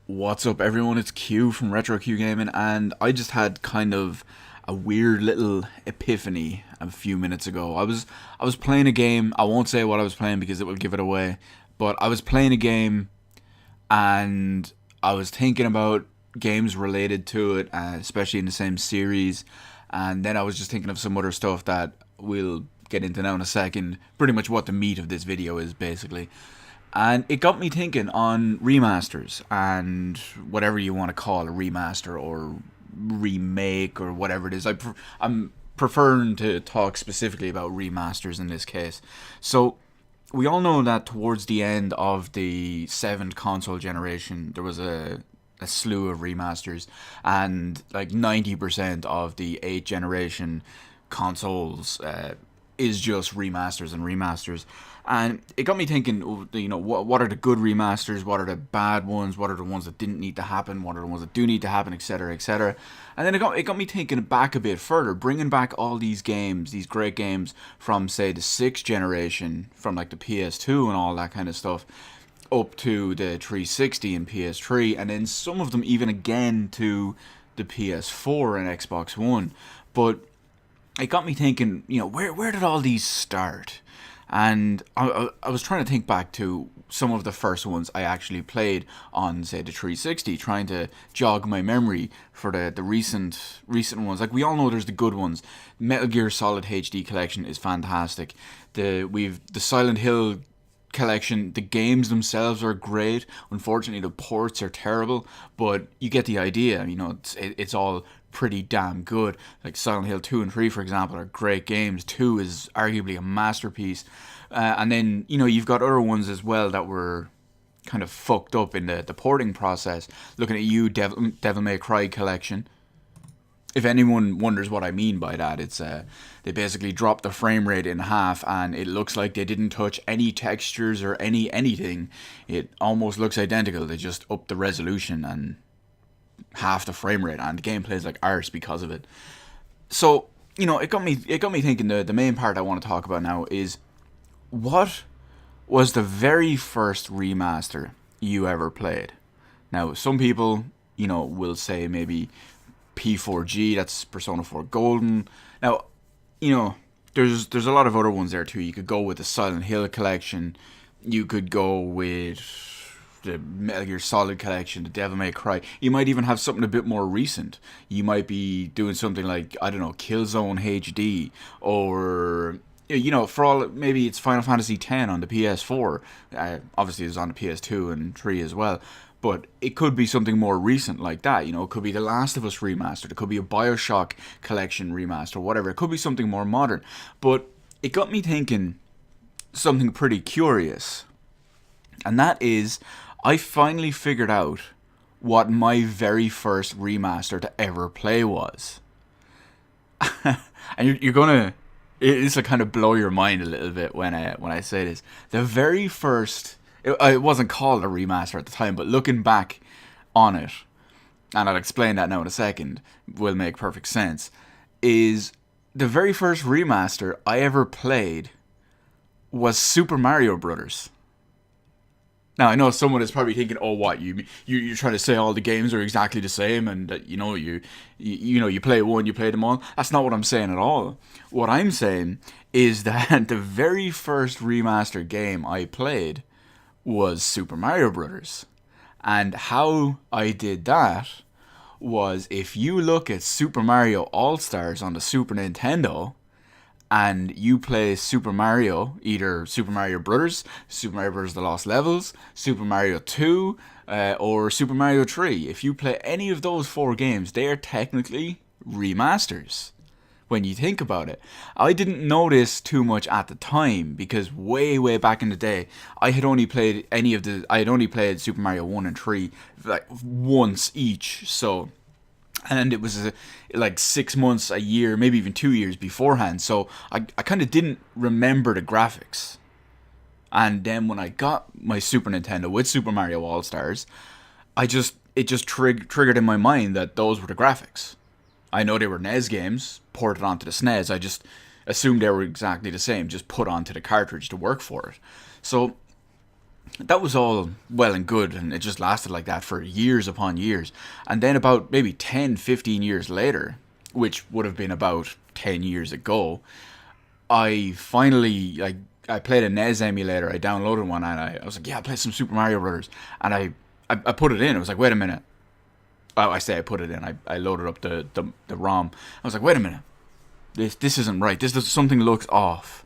What's up, everyone? It's Q from Retro Q Gaming, and I just had kind of a weird little epiphany a few minutes ago. I was playing a game. I won't say what I was playing because it will give it away. But I was playing a game, and I was thinking about games related to it, especially in the same series. And then I was just thinking of some other stuff that we'll get into now in a second. Pretty much what the meat of this video is, basically. And it got me thinking on remasters and whatever you want to call a remaster or remake or whatever it is. I'm preferring to talk specifically about remasters in this case. So we all know that towards the end of the seventh console generation, there was a slew of remasters, and like 90% of the eighth generation consoles is just remasters and remasters. And it got me thinking, what are the good remasters? What are the bad ones? What are the ones that didn't need to happen? What are the ones that do need to happen, etc., etc. And then it got me thinking back a bit further, bringing back all these games, these great games from, say, the sixth generation, from like the PS2 and all that kind of stuff, up to the 360 and PS3, and then some of them even again to the PS4 and Xbox One. But it got me thinking, where did all these start? And I was trying to think back to some of the first ones I actually played on, say, the 360, trying to jog my memory for the recent ones. Like, we all know there's the good ones. Metal Gear Solid HD Collection is fantastic. We've the Silent Hill collection. The games themselves are great. Unfortunately, the ports are terrible, but you get the idea. It's all pretty damn good. Like Silent Hill 2 and 3, for example, are great games. 2 is arguably a masterpiece. And then, you've got other ones as well that were kind of fucked up in the porting process. Looking at you, Devil May Cry collection. If anyone wonders what I mean by that, it's they basically dropped the frame rate in half, and it looks like they didn't touch any textures or anything. It almost looks identical. They just upped the resolution and half the frame rate, and the game plays like arse because of it. So it got me thinking. The main part I want to talk about now is, what was the very first remaster you ever played? Now, some people will say maybe P4G, that's Persona 4 Golden. Now, there's a lot of other ones there too. You could go with the Silent Hill collection. You could go with the Metal Gear Solid collection, the Devil May Cry. You might even have something a bit more recent. You might be doing something like, I don't know, Killzone HD, or for all, maybe it's Final Fantasy X on the PS4. Obviously, it's on the PS2 and 3 as well. But it could be something more recent like that. It could be The Last of Us remastered. It could be a Bioshock collection remaster, whatever. It could be something more modern. But it got me thinking something pretty curious. And that is, I finally figured out what my very first remaster to ever play was. And you're gonna, it's like kind of blow your mind a little bit when I say this. The very first, it wasn't called a remaster at the time, but looking back on it, and I'll explain that now in a second, will make perfect sense, is the very first remaster I ever played was Super Mario Brothers. Now, I know someone is probably thinking, "Oh, what you're trying to say all the games are exactly the same, and that you play one, you play them all." That's not what I'm saying at all. What I'm saying is that the very first remaster game I played was Super Mario Brothers, and how I did that was, if you look at Super Mario All Stars on the Super Nintendo, and you play Super Mario, either Super Mario Brothers, Super Mario Brothers The Lost Levels, Super Mario 2, or Super Mario 3. If you play any of those four games, they are technically remasters, when you think about it. I didn't notice too much at the time, because way back in the day, I had only played Super Mario 1 and 3 like once each, and it was like 6 months, a year, maybe even 2 years beforehand. So I kind of didn't remember the graphics. And then when I got my Super Nintendo with Super Mario All Stars, it just triggered in my mind that those were the graphics. I know they were NES games ported onto the SNES. I just assumed they were exactly the same, just put onto the cartridge to work for it. So that was all well and good, and it just lasted like that for years upon years. And then about maybe 10, 15 years later, which would have been about 10 years ago, I finally, like, I played a NES emulator. I downloaded one, and I was like, yeah, I'll play some Super Mario Brothers. And I put it in. I was like, wait a minute. Oh, I say I put it in. I loaded up the ROM. I was like, wait a minute. This isn't right. Something looks off.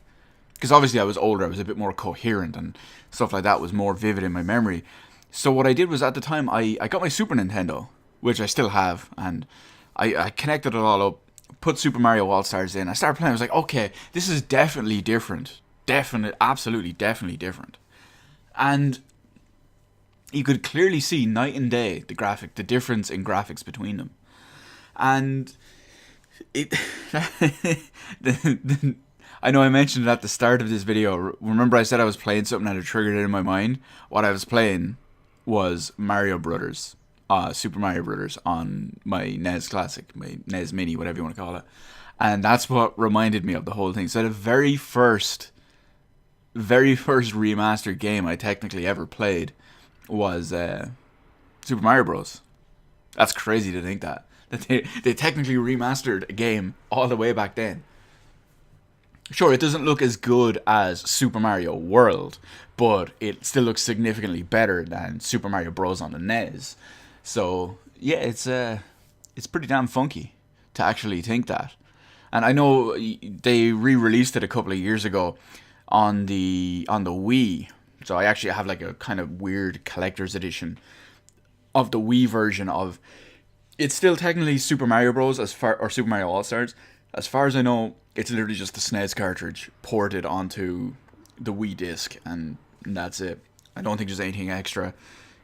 Because obviously I was older. I was a bit more coherent, and stuff like that was more vivid in my memory. So what I did was, at the time, I got my Super Nintendo, which I still have, and I connected it all up, put Super Mario All-Stars in. I started playing. I was like, okay, this is definitely different. Absolutely, definitely different. And you could clearly see night and day the difference in graphics between them. And it, I know I mentioned it at the start of this video. Remember I said I was playing something and it triggered it in my mind? What I was playing was Mario Brothers. Super Mario Brothers on my NES Classic, my NES Mini, whatever you want to call it. And that's what reminded me of the whole thing. So the very first remastered game I technically ever played was Super Mario Bros. That's crazy to think that they technically remastered a game all the way back then. Sure, it doesn't look as good as Super Mario World, but it still looks significantly better than Super Mario Bros. On the NES. So yeah, it's pretty damn funky to actually think that. And I know they re-released it a couple of years ago on the Wii. So I actually have like a kind of weird collector's edition of the Wii version of. It's still technically Super Mario Bros. Or Super Mario All Stars. As far as I know, it's literally just the SNES cartridge ported onto the Wii disc, and that's it. I don't think there's anything extra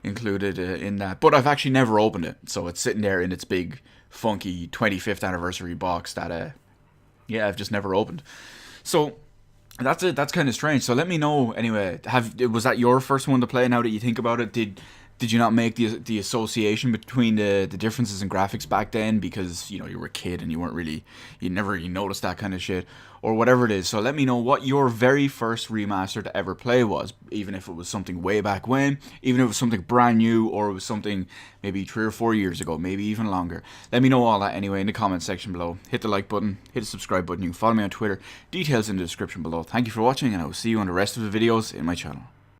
included in that. But I've actually never opened it, so it's sitting there in its big, funky 25th anniversary box that, yeah, I've just never opened. So that's it. That's kind of strange. So let me know anyway. Was that your first one to play? Now that you think about it, did you not make the association between the differences in graphics back then because you were a kid and you never really noticed that kind of shit or whatever it is? So let me know what your very first remaster to ever play was, even if it was something way back when, even if it was something brand new, or it was something maybe 3 or 4 years ago, maybe even longer. Let me know all that anyway in the comment section below. Hit the like button, hit the subscribe button. You can follow me on Twitter. Details in the description below. Thank you for watching, and I will see you on the rest of the videos in my channel.